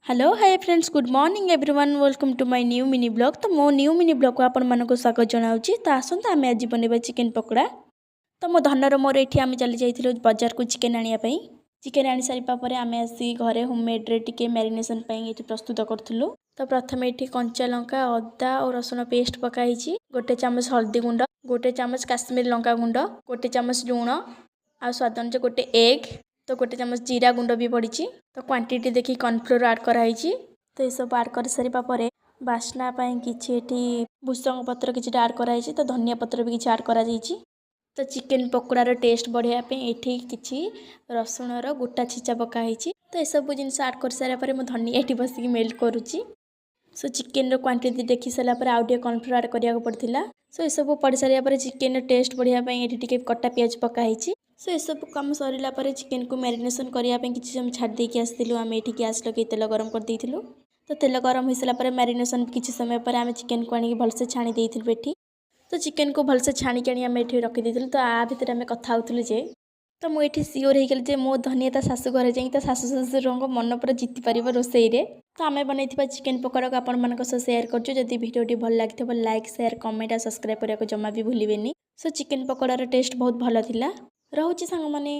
Hello hi friends good morning everyone welcome to my new mini blog. तो मो new mini blog को आपण मानको स्वागत जनाउची। तो आसंता आमे आज बनेबा चिकन पकोड़ा। तो मो धनर मोर एठी आमे चली जाइथिलु बाजार को चिकन आनिया पई। चिकन आनी सारिपा परे आमे आसी घरे होममेड रे टिके मैरिनेशन पई एठी प्रस्तुत करथुलु। तो प्रथमे एठी कंचा लंका अदा और रसुन पेस्ट पका हिची। गोटे चम्मच हल्दी गुंड, गोटे चम्मच काश्मीरी लंका गुंड, गोटे चम्मच लूण आ स्वाद अनुसार गोटे एग, तो गोटे चम्मच जीरा गुंड भी पड़ी। तो क्वांटिटी देखी कॉर्नफ्लोर ऐड कराई। तो ये सब ऐड कर सारिपा परे बास्ना पाई किछि एठी भुसंग पत्र किछि ऐड कराई। तो धनिया पत्र भी किछि ऐड करा जाईछि। तो चिकन पकोड़ार टेस्ट बढ़िया पे एठी किछि रसुणर गोटा छिचा पका हिची। तो ये सब जिनस ऐड कर सारा परे मो धनिया एठी बसिक मेल्ट करूची। सो चिकेन रो क्वांटिटी देखि सारा परे आउ टे कॉर्नफ्लोर ऐड करिया पड़थिला। सो ये सब पड़ी सारा परे चिकेन टेस्ट बढ़िया पे एठी टिके कटा प्याज पका हिची। सो ये सब काम सरिला परे चिकेन को मैरिनेशन करिया पे किछि समय छाड़ देकी आस्तिलु। आमे एठी गैस लगे तेल गरम कर देइथिलु। तो तेल गरम हो सारा परे मैरिनेशन किछि समय पर आमे चिकेन को आनी भलसे छाणी देइथिलु एठी। तो चिकेन को भलसे छाणी के आमे एठी रखि देइथिलु। तो आ भितर आमे कथा होतलु जे तो मु एठी सियोर हेइगल जे मो धनिया ता सासु घरे जाई ता सासु ससुरंग मन पर जीति परिबो रोसई रे। तो आमे बनैथिबा चिकेन पकोड़ा को आपण मानक सह शेयर करछु। जदि वीडियोटी भल लागिथबो लाइक शेयर कमेंट आ सब्सक्राइब करिया को जम्मा भी भूलिबेनी। सो चिकेन पकोड़ार टेस्ट बहुत भलो थिला। रहूची संग माने।